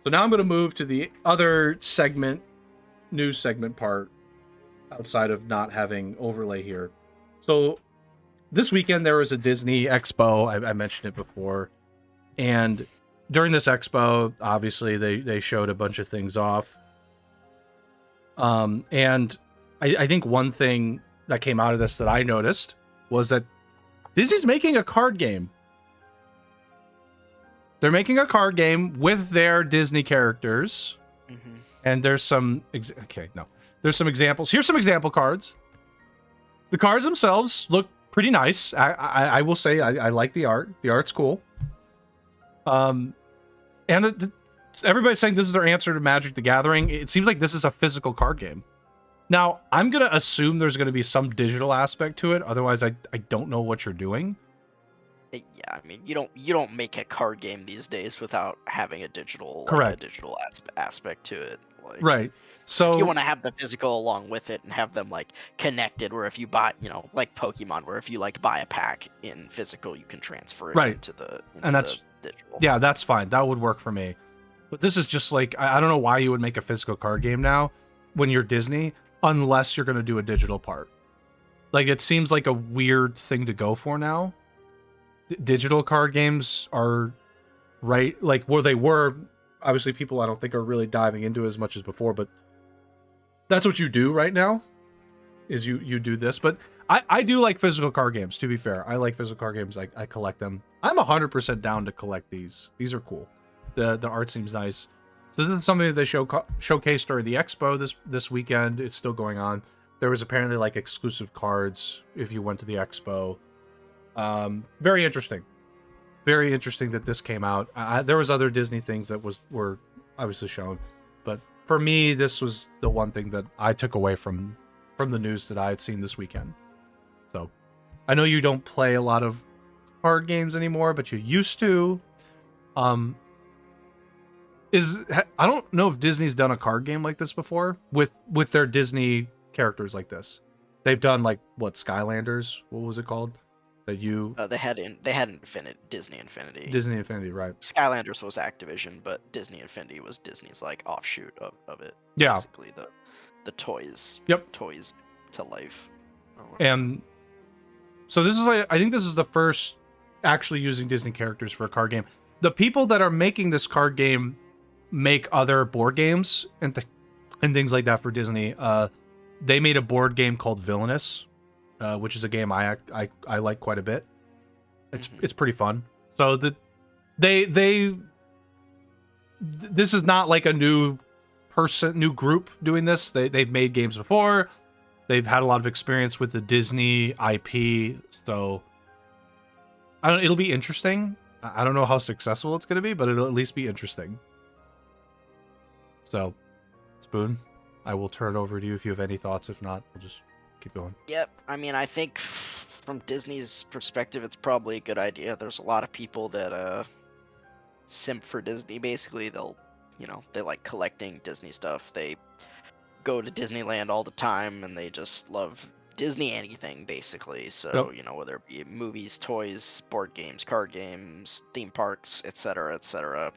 So now I'm going to move to the other segment, news segment part, outside of not having overlay here. So this weekend there was a Disney Expo. I mentioned it before. And during this expo, obviously they showed a bunch of things off. And I think one thing that came out of this that I noticed was that Disney's making a card game. They're making a card game with their Disney characters. Mm-hmm. And there's some... There's some examples. Here's some example cards. The cards themselves look pretty nice. I will say I like the art. The art's cool. And everybody's saying this is their answer to Magic the Gathering. It seems like this is a physical card game. Now, I'm going to assume there's going to be some digital aspect to it. Otherwise, I don't know what you're doing. Yeah, I mean, you don't make a card game these days without having a digital, Correct. Like, a digital aspect to it. Like, Right. So if you want to have the physical along with it and have them like connected, where if you buy, like Pokemon, where if you like buy a pack in physical, you can transfer it Right. into the digital. Yeah, that's fine. That would work for me. But this is just like, I don't know why you would make a physical card game now when you're Disney, unless you're going to do a digital part. Like, it seems like a weird thing to go for now. Digital card games are right, like where they were. Obviously, people I don't think are really diving into as much as before, but that's what you do right now, is you do this. But I do like physical card games, to be fair. I like physical card games. I collect them. I'm 100% down to collect these. These are cool. The art seems nice. So this is something that they showcased during the expo this weekend. It's still going on. There was apparently like exclusive cards if you went to the expo. Very interesting. Very interesting that this came out. There was other Disney things that were obviously shown, but for me, this was the one thing that I took away from the news that I had seen this weekend. So, I know you don't play a lot of card games anymore, but you used to. I don't know if Disney's done a card game like this before with their Disney characters like this. They've done like what, Skylanders? What was it called? That you They had Disney Infinity. Disney Infinity, right? Skylanders was Activision, but Disney Infinity was Disney's like offshoot of it. Yeah. Basically the toys. Yep. Toys to life. And so this is like, I think this is the first actually using Disney characters for a card game. The people that are making this card game make other board games and things like that for Disney. They made a board game called Villainous, which is a game I like quite a bit. It's pretty fun. So this is not like a new group doing this. They've made games before. They've had a lot of experience with the Disney IP, so it'll be interesting. I don't know how successful it's going to be, but it'll at least be interesting. So, Spoon, I will turn it over to you if you have any thoughts. If not, we'll just keep going. Yep. I mean, I think from Disney's perspective, it's probably a good idea. There's a lot of people that simp for Disney. Basically, they like collecting Disney stuff. They go to Disneyland all the time, and they just love Disney anything, basically. So, Yep. Whether it be movies, toys, board games, card games, theme parks, etc., etc.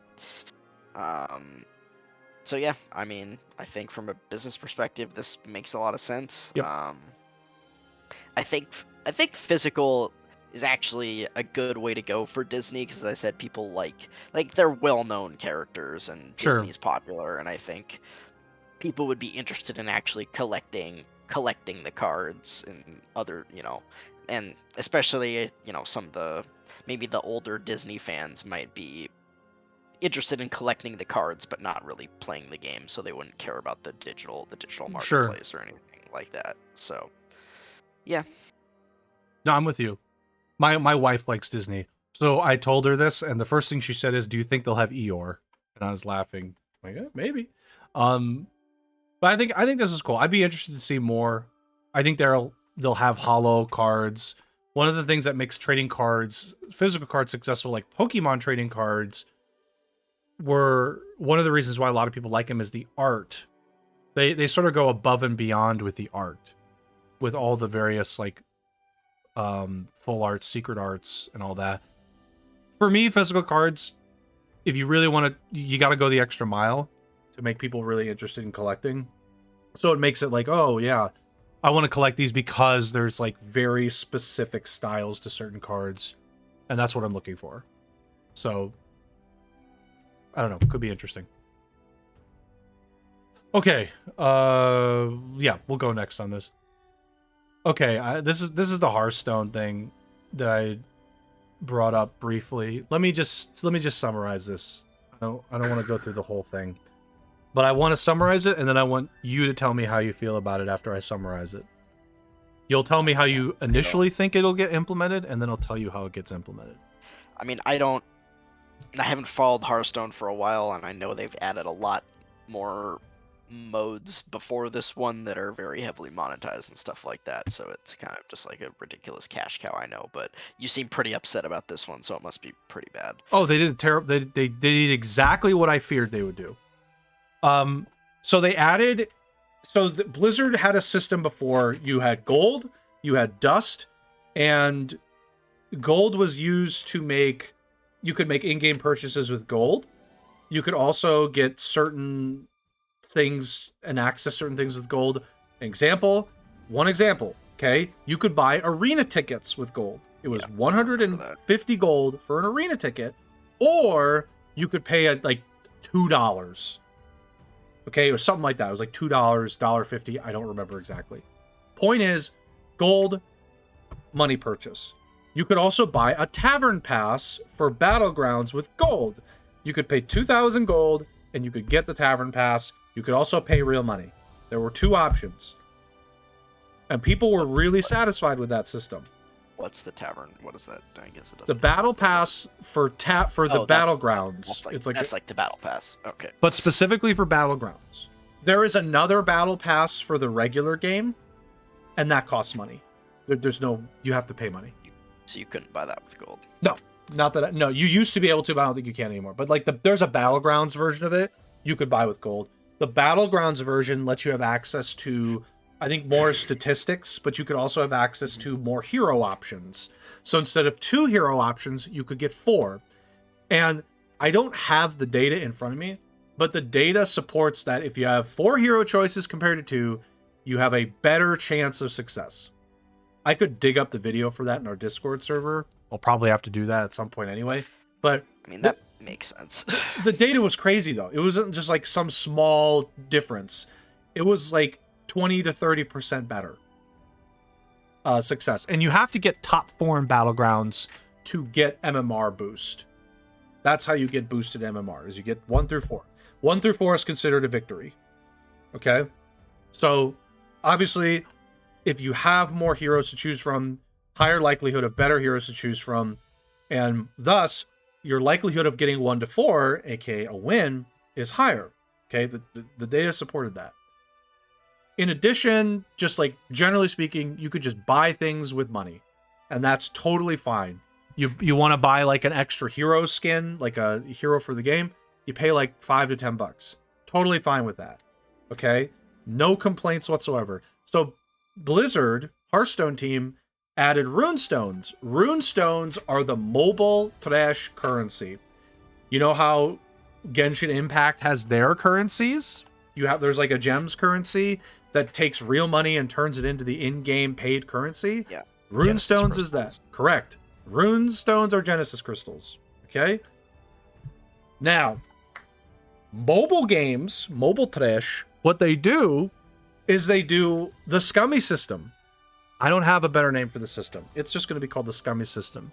So yeah, I mean, I think from a business perspective, this makes a lot of sense. Yep. I think physical is actually a good way to go for Disney, because as I said, people like they're well-known characters, and Sure. Disney's popular, and I think people would be interested in actually collecting the cards and other, and especially, some of maybe the older Disney fans might be interested in collecting the cards but not really playing the game, so they wouldn't care about the digital marketplace or anything like that. So yeah. No, I'm with you. My wife likes Disney, so I told her this, and the first thing she said is, "Do you think they'll have Eeyore?" And I was laughing, like, yeah, maybe. But I think this is cool. I'd be interested to see more. I think they'll have holo cards. One of the things that makes trading cards, physical cards, successful, like Pokemon trading cards, were one of the reasons why a lot of people like them is the art. They sort of go above and beyond with the art, with all the various like full arts, secret arts, and all that. For me, physical cards, if you really want to, you got to go the extra mile to make people really interested in collecting. So it makes it like, oh yeah, I want to collect these because there's like very specific styles to certain cards, and that's what I'm looking for. So I don't know, could be interesting. Okay, yeah, we'll go next on this. Okay, this is the Hearthstone thing that I brought up briefly. Let me just summarize this. I don't want to go through the whole thing, but I want to summarize it, and then I want you to tell me how you feel about it after I summarize it. You'll tell me how you initially think it'll get implemented, and then I'll tell you how it gets implemented. I mean, I haven't followed Hearthstone for a while, and I know they've added a lot more modes before this one that are very heavily monetized and stuff like that, so it's kind of just like a ridiculous cash cow, I know, but you seem pretty upset about this one, so it must be pretty bad. Oh, they did terrible. They did exactly what I feared they would do. So they added, Blizzard had a system before. You had gold, you had dust, and gold was used to make, you could make in-game purchases with gold. You could also get certain things and access certain things with gold. One example, okay? You could buy arena tickets with gold. It was 150 gold for an arena ticket, or you could pay at like $2. Okay, it was something like that. It was like $2, $1.50. I don't remember exactly. Point is, gold, money purchase. You could also buy a tavern pass for Battlegrounds with gold. You could pay 2,000 gold, and you could get the tavern pass. You could also pay real money. There were two options. And people were really satisfied with that system. What's the tavern? What is that? I guess it doesn't. The battle pass for the Battlegrounds. That's like the battle pass. Okay. But specifically for Battlegrounds. There is another battle pass for the regular game, and that costs money. You have to pay money. So you couldn't buy that with gold? No. No, you used to be able to, but I don't think you can anymore. But like there's a Battlegrounds version of it you could buy with gold. The Battlegrounds version lets you have access to, I think, more statistics, but you could also have access to more hero options. So instead of 2 hero options, you could get 4. And I don't have the data in front of me, but the data supports that if you have 4 hero choices compared to 2, you have a better chance of success. I could dig up the video for that in our Discord server. I'll probably have to do that at some point anyway. But I mean, that makes sense. The data was crazy, though. It wasn't just like some small difference. It was like 20 to 30% better success. And you have to get top 4 in Battlegrounds to get MMR boost. That's how you get boosted MMR, is you get 1 through 4. 1 through 4 is considered a victory. Okay? So, obviously, if you have more heroes to choose from, higher likelihood of better heroes to choose from, and thus, your likelihood of getting 1 to 4, aka a win, is higher. Okay? The data supported that. In addition, just like generally speaking, you could just buy things with money, and that's totally fine. You want to buy like an extra hero skin, like a hero for the game, you pay like $5 to $10. Totally fine with that. Okay? No complaints whatsoever. So Blizzard, Hearthstone team, added runestones. Runestones are the mobile trash currency. You know how Genshin Impact has their currencies? There's like a gems currency that takes real money and turns it into the in-game paid currency. Yeah. Runestones is that. Correct. Runestones are Genesis crystals. Okay? Now, mobile games, mobile trash, what they do is they do the scummy system. I don't have a better name for the system. It's just going to be called the scummy system.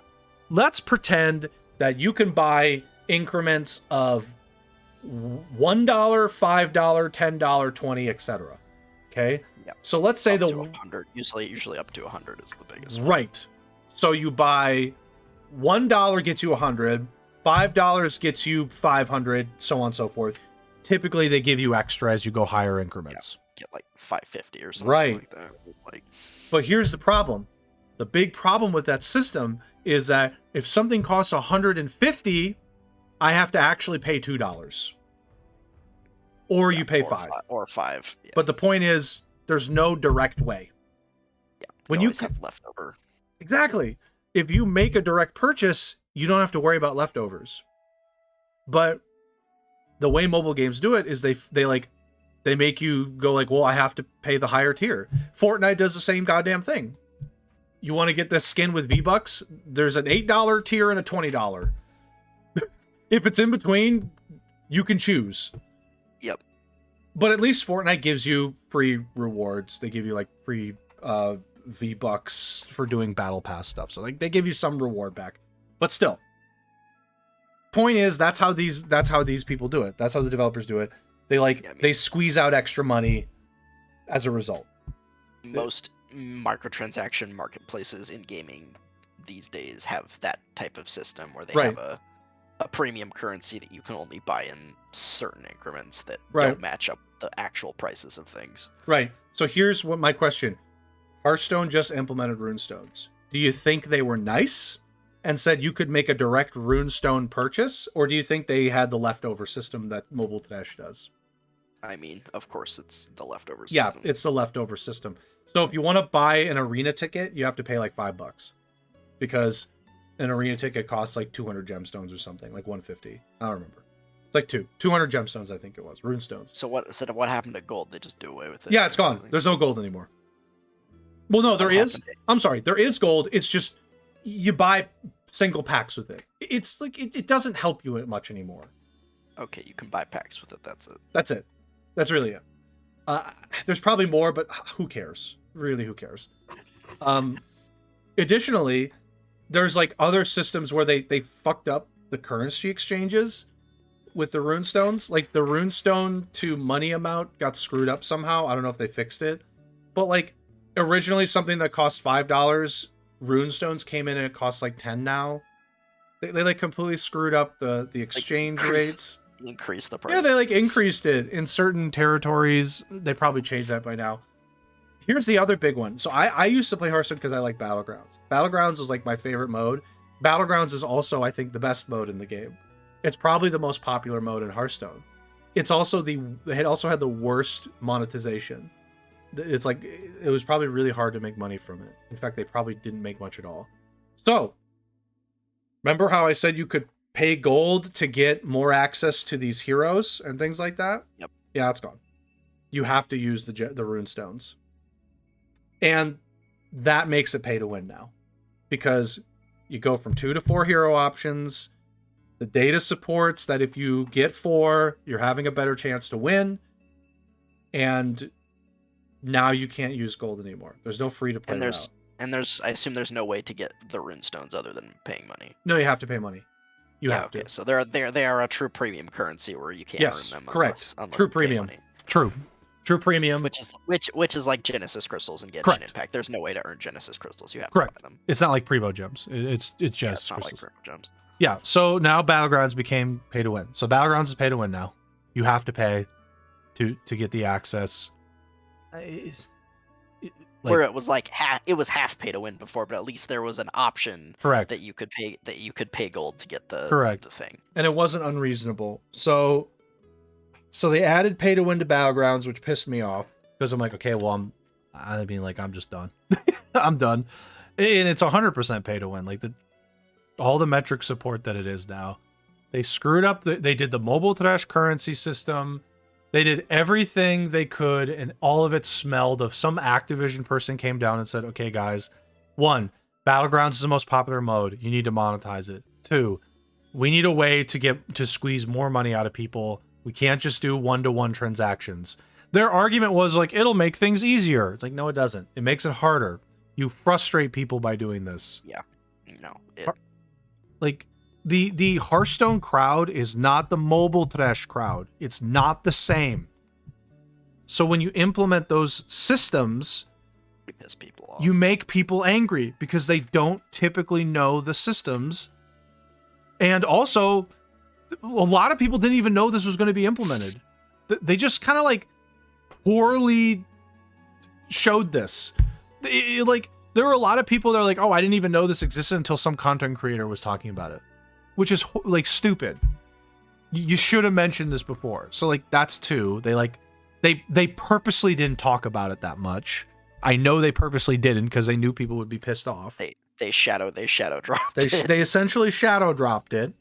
Let's pretend that you can buy increments of $1, $5, $10, $20, etc. Okay? Yeah. So let's say up to 100. Usually up to 100 is the biggest one. Right. So you buy $1 gets you 100, $5 gets you 500, so on and so forth. Typically they give you extra as you go higher increments. Yeah, get like 550 or something like that. But here's the problem. The big problem with that system is that if something costs 150, I have to actually pay $2. Or you pay 5. Or 5. Yeah. But the point is, there's no direct way. Yeah. When you have leftover. Exactly. If you make a direct purchase, you don't have to worry about leftovers. But the way mobile games do it is they make you go like, well, I have to pay the higher tier. Fortnite does the same goddamn thing. You want to get this skin with V-Bucks? There's an $8 tier and a $20. If it's in between, you can choose. Yep. But at least Fortnite gives you free rewards. They give you like free V-Bucks for doing battle pass stuff. So like they give you some reward back. But still. Point is, that's how these people do it. That's how the developers do it. They squeeze out extra money as a result. Most microtransaction marketplaces in gaming these days have that type of system where they have a premium currency that you can only buy in certain increments that don't match up the actual prices of things. Right. So here's what my question. Hearthstone just implemented runestones. Do you think they were nice and said you could make a direct runestone purchase, or do you think they had the leftover system that Mobile Trash does? I mean, of course, it's the leftover system. Yeah, it's the leftover system. So if you want to buy an arena ticket, you have to pay like $5 because an arena ticket costs like 200 gemstones or something, like 150. I don't remember. It's like 200 gemstones, I think it was, runestones. So what happened to gold? They just do away with it? Yeah, it's gone. There's no gold anymore. Well, no, there is. I'm sorry, there is gold. It's just you buy single packs with it. It's like it doesn't help you much anymore. Okay, you can buy packs with it. That's it. That's it. That's really it. There's probably more, but who cares? Really, who cares? Additionally, there's like other systems where they fucked up the currency exchanges with the runestones. Like the runestone to money amount got screwed up somehow. I don't know if they fixed it, but like originally something that cost $5, runestones came in and it costs like 10 now. They like completely screwed up the exchange rates. Increase the price. Yeah, they like increased it in certain territories. They probably changed that by now. Here's the other big one. So I used to play Hearthstone because I like Battlegrounds. Battlegrounds was like my favorite mode. Battlegrounds is also, I think, the best mode in the game. It's probably the most popular mode in Hearthstone. It also had the worst monetization. It's like it was probably really hard to make money from it. In fact, they probably didn't make much at all. So, remember how I said you could pay gold to get more access to these heroes and things like that? Yep. Yeah, that's gone. You have to use the runestones. And that makes it pay to win now. Because you go from 2 to 4 hero options. The data supports that if you get 4, you're having a better chance to win. And now you can't use gold anymore. There's no free to play. And I assume there's no way to get the runestones other than paying money. No, you have to pay money. You have to. So they are a true premium currency where you can't earn them. Correct. Unless true premium. money. True premium. Which is like Genesis crystals and Genshin Impact. There's no way to earn Genesis crystals. You have to buy them. It's not like Primo gems. It's just it's not crystals. like Primo gems. Yeah. So now Battlegrounds became pay to win. So Battlegrounds is pay to win now. You have to pay to get the access. Where it was like half pay to win before, but at least there was an option that you could pay gold to get the thing. And it wasn't unreasonable. So they added pay to win to Battlegrounds, which pissed me off because I'm like, okay, well I'm just done. I'm done. And it's 100% pay to win. Like all the metric support that it is now. They screwed up they did the mobile trash currency system. They did everything they could, and all of it smelled of some Activision person came down and said, okay, guys, 1, Battlegrounds is the most popular mode. You need to monetize it. 2, we need a way to squeeze more money out of people. We can't just do one-to-one transactions. Their argument was like, it'll make things easier. It's like, no, it doesn't. It makes it harder. You frustrate people by doing this. Yeah. No. Like, the Hearthstone crowd is not the mobile trash crowd. It's not the same. So when you implement those systems, you piss people off. You make people angry because they don't typically know the systems. And also, a lot of people didn't even know this was going to be implemented. They just kind of like poorly showed this. Like, there were a lot of people that are like, oh, I didn't even know this existed until some content creator was talking about it. Which is like stupid. You should have mentioned this before. So like that's 2. They purposely didn't talk about it that much. I know they purposely didn't because they knew people would be pissed off. They shadow dropped it. They essentially shadow dropped it.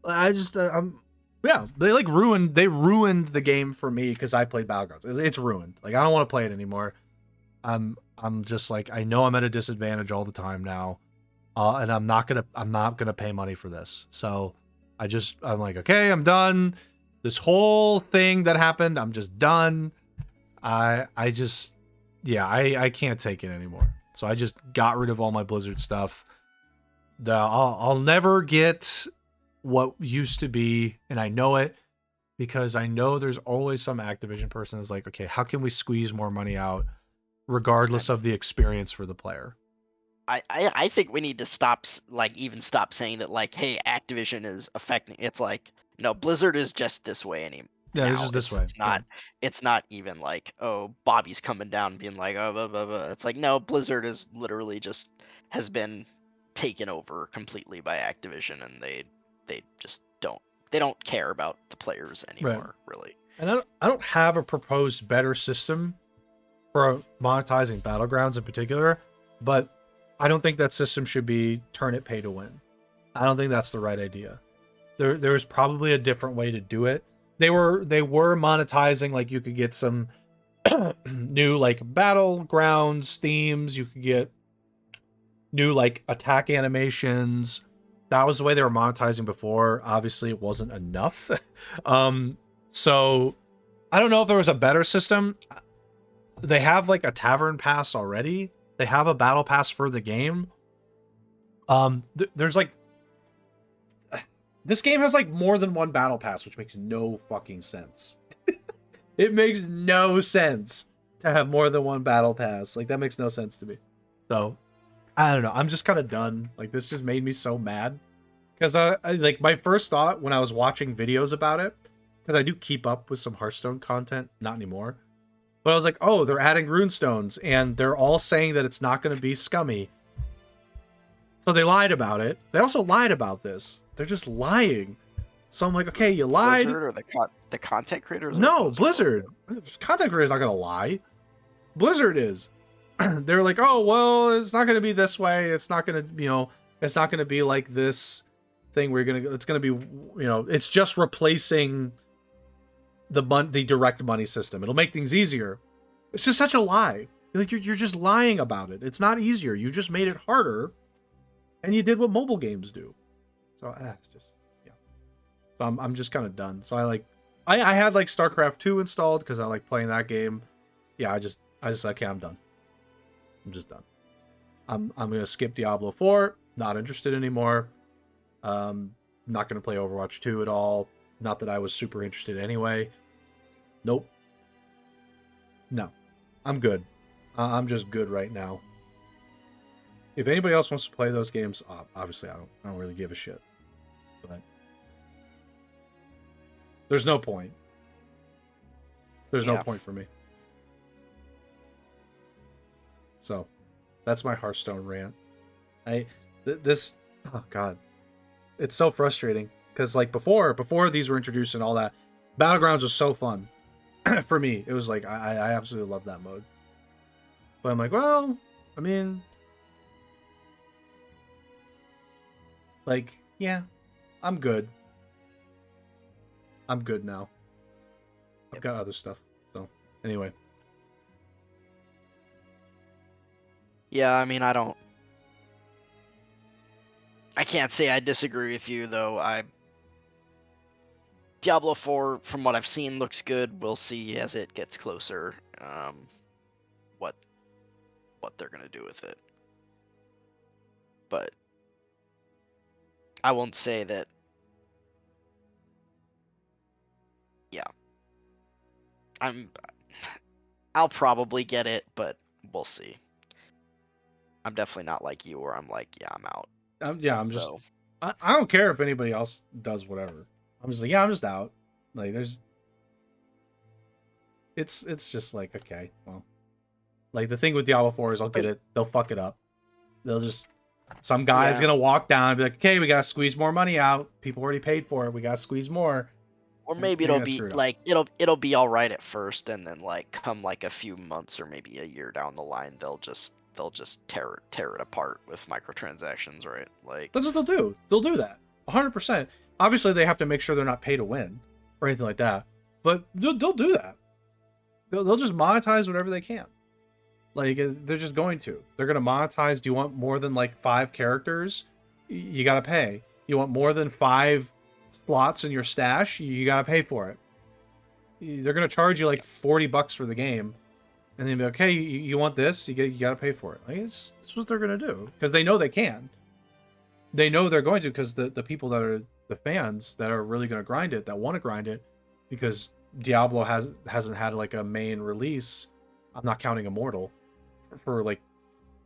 I just yeah, they like ruined the game for me because I played Battlegrounds. It's ruined. Like I don't want to play it anymore. I'm just like I know I'm at a disadvantage all the time now, and I'm not gonna pay money for this. So I'm like okay, I'm done. This whole thing that happened, I'm just done. I just yeah I can't take it anymore. So I just got rid of all my Blizzard stuff. I'll never get what used to be, and I know it because I know there's always some Activision person that's like, okay, how can we squeeze more money out I regardless mean, of the experience for the player? I think we need to stop even stop saying that like, hey, Activision is affecting. It's like, no, Blizzard is just this way Yeah, it's now. just this It's way. it's Yeah, not it's not even like, oh, Bobby's coming down and being like, oh, blah, blah, blah. It's like, no, Blizzard is literally just has been taken over completely by Activision, and they just don't care about the players right. anymore, really. And I don't have a proposed better system for monetizing Battlegrounds in particular, but I don't think that system should be turn it pay to win. I don't think that's the right idea. There was probably a different way to do it. They were monetizing, like you could get some new like battlegrounds themes, you could get new like attack animations. That was the way they were monetizing before. Obviously it wasn't enough. um so I don't know if there was a better system. They have like a tavern pass already. They have a battle pass for the game. There's like this game has like more than one battle pass, which makes no fucking sense. It makes no sense to have more than one battle pass. Like that makes no sense to me. So I don't know. I'm just kind of done. Like this just made me so mad because I like my first thought when I was watching videos about it, because I do keep up with some Hearthstone content, not anymore. But I was like, oh, they're adding runestones, and they're all saying that it's not going to be scummy. So they lied about it. They also lied about this. They're just lying. So I'm like, okay, you lied. Blizzard or the content creators or No, Blizzard? Blizzard. Content creator's not gonna lie. Blizzard is. They're like, oh well, it's not gonna be this way. It's not gonna, it's not gonna be like this thing. It's gonna be, it's just replacing the direct money system. It'll make things easier. It's just such a lie. Like you're just lying about it. It's not easier. You just made it harder, and you did what mobile games do. So it's just yeah. So I'm just kind of done. So I had like StarCraft 2 installed because I like playing that game. Yeah, I just okay, I'm done. I'm just done. I'm gonna skip Diablo 4. Not interested anymore. Not gonna play Overwatch 2 at all. Not that I was super interested anyway. Nope. No, I'm good. I'm just good right now. If anybody else wants to play those games, obviously I don't really give a shit. But there's no point. There's no Yeah. point for me. So that's my Hearthstone rant. This oh god, it's so frustrating because like before these were introduced and all that, Battlegrounds was so fun. For me, it was like I absolutely love that mode. But I'm like, well, I mean, like, yeah, I'm good. I'm good now. I've got other stuff. So anyway, Yeah, I mean, I can't say I disagree with you though. Diablo 4, from what I've seen, looks good. We'll see as it gets closer, what they're gonna do with it. But I won't say that. Yeah, I'm. I'll probably get it, but we'll see. I'm definitely not like you, where I'm like, yeah, I'm out. I'm just So I don't care if anybody else does whatever. I'm just like, yeah, I'm just out. Like it's just like, okay, well, like the thing with Diablo 4 is I'll get it. They'll fuck it up. They'll just some guy's yeah, gonna walk down and be like, okay, we gotta squeeze more money out. People already paid for it. We gotta squeeze more. or And maybe they're it'll gonna be screw it up. like it'll be all right at first, and then like come like a few months or maybe a year down the line, they'll just tear it apart with microtransactions, right? Like, That's what they'll do. They'll do that. 100%. Obviously, they have to make sure they're not pay to win or anything like that. But they'll do that. They'll just monetize whatever they can. Like, they're just going to. They're going to monetize. Do you want more than like 5 characters? You got to pay. You want more than 5 slots in your stash? You got to pay for it. They're going to charge you like $40 for the game. And then be like, okay, you want this? You got to pay for it. Like, it's what they're going to do. Because they know they can. They know they're going to, because the people that are the fans that are really going to grind it, that want to grind it, because Diablo hasn't had like a main release. I'm not counting Immortal for like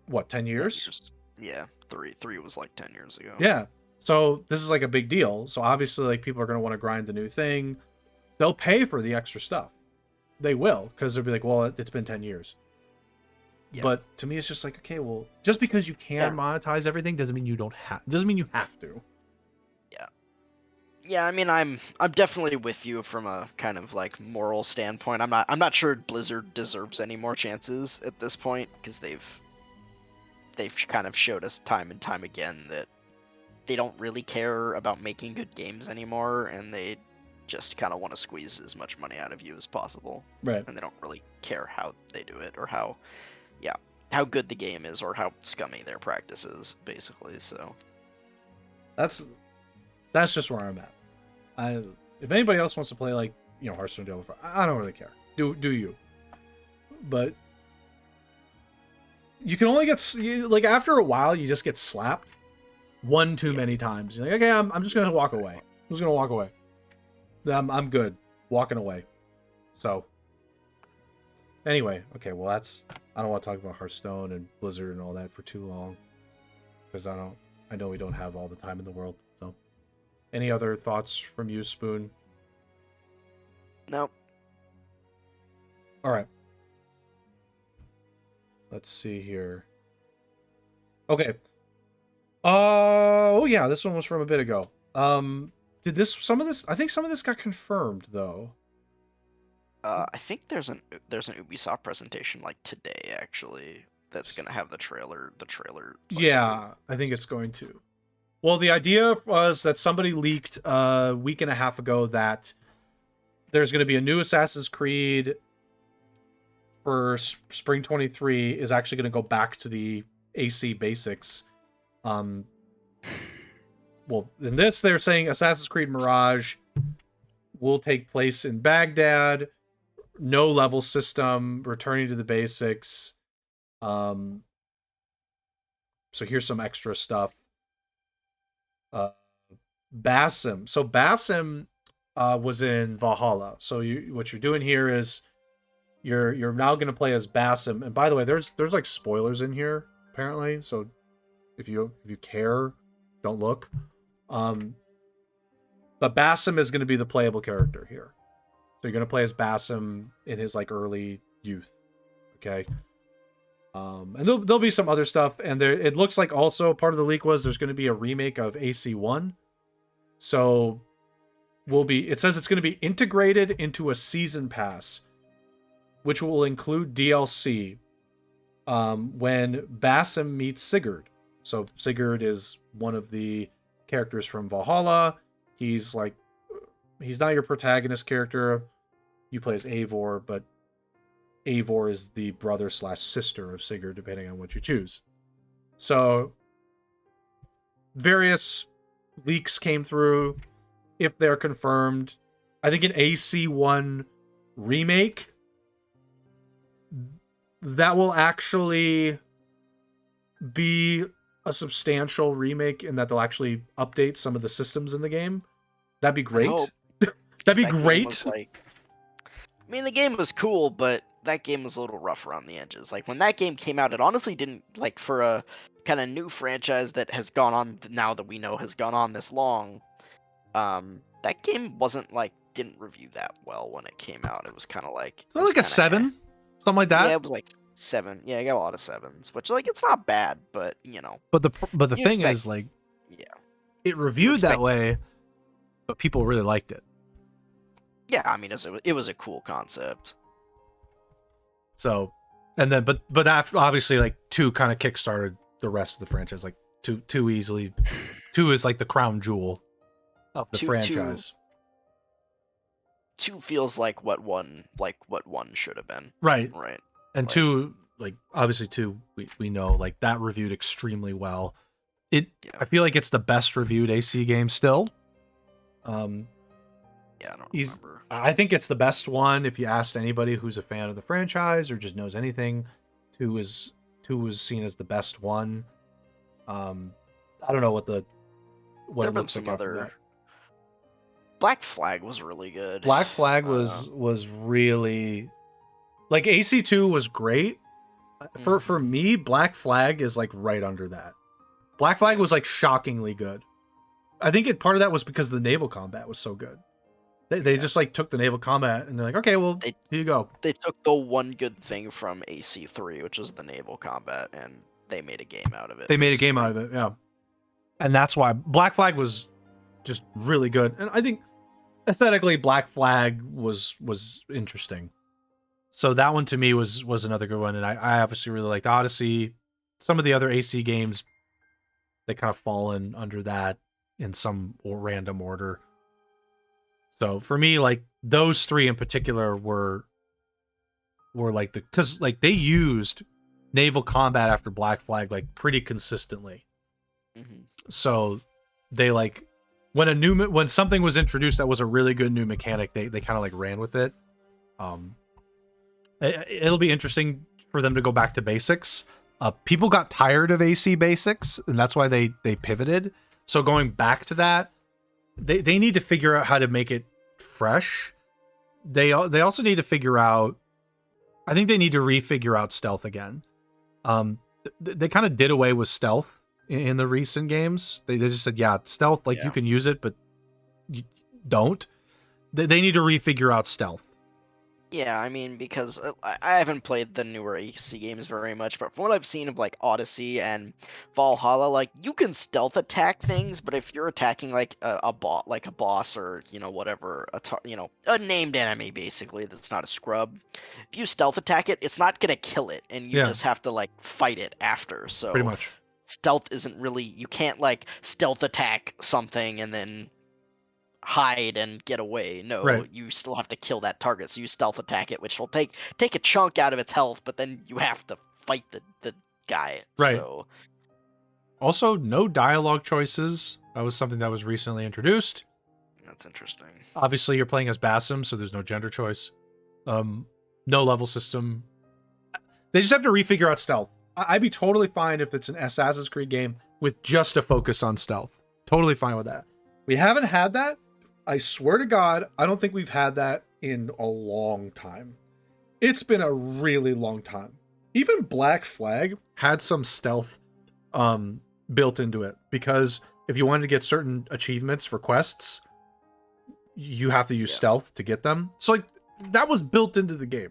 what, 10 years? Yeah, three was like 10 years ago. Yeah, so this is like a big deal. So obviously, like, people are going to want to grind the new thing. They'll pay for the extra stuff. They will, because they'll be like, well, it's been 10 years. Yeah. But to me, it's just like, okay, well, just because you can monetize everything doesn't mean you don't have. Doesn't mean you have to. Yeah, I mean, I'm definitely with you from a kind of like moral standpoint. I'm not sure Blizzard deserves any more chances at this point, because they've kind of showed us time and time again that they don't really care about making good games anymore, and they just kind of want to squeeze as much money out of you as possible. Right. And they don't really care how they do it, or how good the game is, or how scummy their practice is, basically. So that's just where I'm at. If anybody else wants to play, like, Hearthstone Diablo 4, I don't really care. Do you? But you can only get, like, after a while, you just get slapped one too many times. You're like, okay, I'm just gonna walk away. I'm just gonna walk away. I'm good walking away. So anyway, okay, well, I don't want to talk about Hearthstone and Blizzard and all that for too long, because I know we don't have all the time in the world. So any other thoughts from you, Spoon? Nope. All right. Let's see here. Okay. Oh yeah, this one was from a bit ago. I think some of this got confirmed though. I think there's an Ubisoft presentation like today, actually, that's gonna have the trailer. Like, yeah, I think it's going to. Well, the idea was that somebody leaked a week and a half ago that there's going to be a new Assassin's Creed for Spring 23 is actually going to go back to the AC basics. Well, in this, they're saying Assassin's Creed Mirage will take place in Baghdad, no level system, returning to the basics. So here's some extra stuff. Basim. So Basim was in Valhalla. So what you're doing here is you're now going to play as Basim. And by the way, there's like spoilers in here apparently. So if you care, don't look. But Basim is going to be the playable character here. So you're going to play as Basim in his like early youth. Okay. And there'll be some other stuff, and it looks like also part of the leak was there's going to be a remake of AC1. So it says it's going to be integrated into a season pass, which will include DLC when Basim meets Sigurd. So Sigurd is one of the characters from Valhalla. He's not your protagonist character. You play as Eivor, but Eivor is the brother / sister of Sigurd, depending on what you choose. So various leaks came through. If they're confirmed, I think an AC1 remake that will actually be a substantial remake, in that they'll actually update some of the systems in the game. That'd be great. That'd be great. I mean, the game was cool, but that game was a little rough around the edges. Like, when that game came out, it honestly didn't, like, for a kind of new franchise that has gone on, now that we know has gone on this long, that game didn't review that well when it came out. It was kind of like... So like a 7? Something like that? Yeah, it was like 7. Yeah, I got a lot of 7s, which, like, it's not bad, but, But the thing is, like... Yeah. It reviewed that way, but people really liked it. Yeah, I mean, it was a cool concept. So, and then, but after, obviously, like, 2 kind of kickstarted the rest of the franchise, like, too easily. 2 is like the crown jewel of the two franchise. two feels like what one should have been. Right. Right. And Like- two, like obviously two, we know like that reviewed extremely well. Yeah. I feel like it's the best reviewed AC game still. Yeah, I don't He's- remember. I think it's the best one. If you asked anybody who's a fan of the franchise or just knows anything, two was seen as the best one. I don't know what There it have been looks some like after other. that. Black Flag was really good. Black Flag was really like AC2 was great. For me, Black Flag is like right under that. Black Flag was like shockingly good. I think part of that was because the naval combat was so good. They just like took the naval combat and they're like, okay, well, here you go. They took the one good thing from AC3, which was the naval combat, and they made a game out of it. They made a game out of it, yeah. And that's why Black Flag was just really good. And I think aesthetically Black Flag was interesting. So that one to me was another good one. And I obviously really liked Odyssey. Some of the other AC games, they kind of fall in under that in some random order. So for me, like those three in particular were like because like they used naval combat after Black Flag like pretty consistently. Mm-hmm. So they like when something was introduced that was a really good new mechanic, they kind of like ran with it. It'll be interesting for them to go back to basics. People got tired of AC basics, and that's why they pivoted. So going back to that, they need to figure out how to make it fresh. They also need to figure out. I think they need to refigure out stealth again. They kind of did away with stealth in the recent games. They just said, yeah, stealth, like you can use it, but you don't. They need to refigure out stealth. Yeah, I mean, because I haven't played the newer AC games very much, but from what I've seen of like Odyssey and Valhalla, like you can stealth attack things, but if you're attacking like a bot, like a boss or whatever, a named enemy basically that's not a scrub, if you stealth attack it, it's not gonna kill it, and you just have to like fight it after. So pretty much, stealth isn't really, you can't like stealth attack something and then hide and get away. No, you still have to kill that target. So you stealth attack it, which will take a chunk out of its health, but then you have to fight the guy. Right. So also, no dialogue choices. That was something that was recently introduced. That's interesting. Obviously, you're playing as Basim, so there's no gender choice. No level system. They just have to refigure out stealth. I'd be totally fine if it's an Assassin's Creed game with just a focus on stealth. Totally fine with that. We haven't had that. I swear to God, I don't think we've had that in a long time. It's been a really long time. Even Black Flag had some stealth built into it, because if you wanted to get certain achievements for quests, you have to use stealth to get them. So like that was built into the game.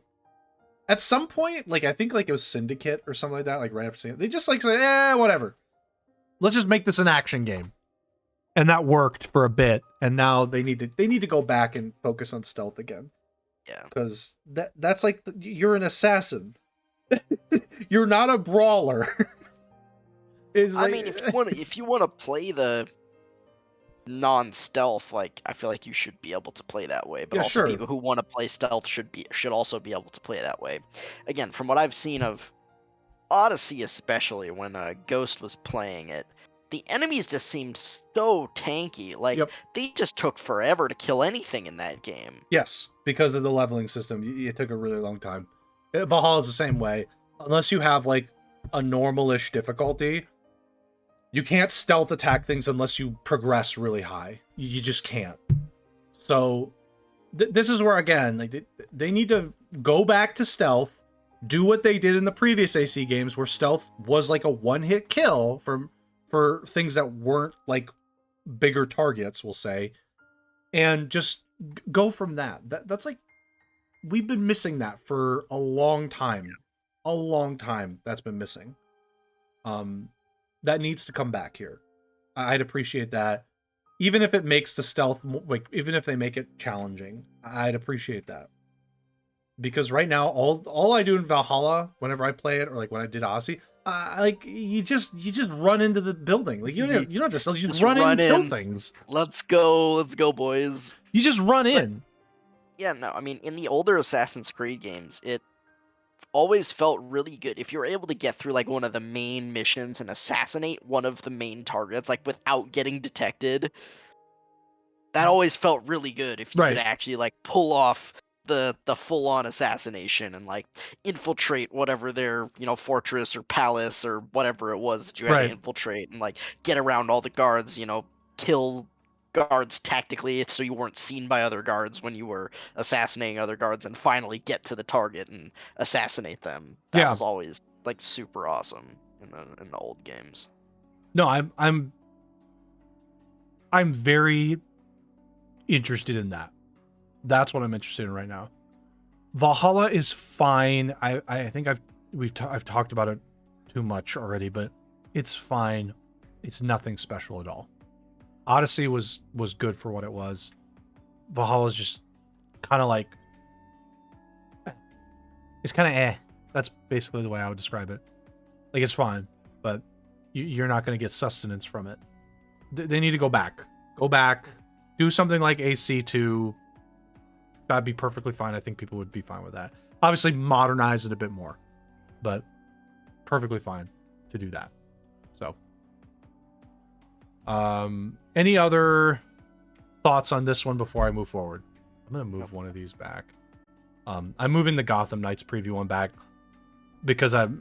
At some point, like I think like it was Syndicate or something like that, like right after Syndicate, they just like say, whatever. Let's just make this an action game. And that worked for a bit, and now they need to go back and focus on stealth again. Yeah, because that's like you're an assassin. You're not a brawler. I mean, if you want to play the non-stealth, like I feel like you should be able to play that way. But also people who want to play stealth should also be able to play that way. Again, from what I've seen of Odyssey, especially when Ghost was playing it, the enemies just seemed so tanky. Like they just took forever to kill anything in that game. Yes, because of the leveling system, it took a really long time. Valhalla is the same way. Unless you have like a normalish difficulty, you can't stealth attack things unless you progress really high. You just can't. So this is where again, like they need to go back to stealth, do what they did in the previous AC games, where stealth was like a one-hit kill for things that weren't like bigger targets, we'll say, and just go from that. That's like, we've been missing that for a long time. That's been missing. That needs to come back here. I'd appreciate that. Even if it makes the stealth, like even if they make it challenging, I'd appreciate that. Because right now, all I do in Valhalla, whenever I play it, or like when I did Odyssey, Like you just run into the building. Like you don't have to stealth. You just run in run and kill in. things. Let's go, boys. You just run But in. yeah, no, I mean, in the older Assassin's Creed games, it always felt really good if you were able to get through like one of the main missions and assassinate one of the main targets, like without getting detected. That always felt really good if you could Right. actually like pull off the full on assassination and like infiltrate whatever their fortress or palace or whatever it was that you had to Right. infiltrate and like get around all the guards, kill guards tactically so you weren't seen by other guards when you were assassinating other guards and finally get to the target and assassinate them. That Yeah. was always like super awesome in the old games. No, I'm very interested in that. That's what I'm interested in right now. Valhalla is fine. I think I've talked about it too much already, but it's fine. It's nothing special at all. Odyssey was good for what it was. Valhalla's just kind of like it's kind of eh. That's basically the way I would describe it. Like it's fine, but you're not going to get sustenance from it. They need to go back. Go back. Do something like AC2. That'd be perfectly fine. I think people would be fine with that. Obviously, modernize it a bit more, but perfectly fine to do that. So, any other thoughts on this one before I move forward? I'm gonna move one of these back. I'm moving the Gotham Knights preview one back because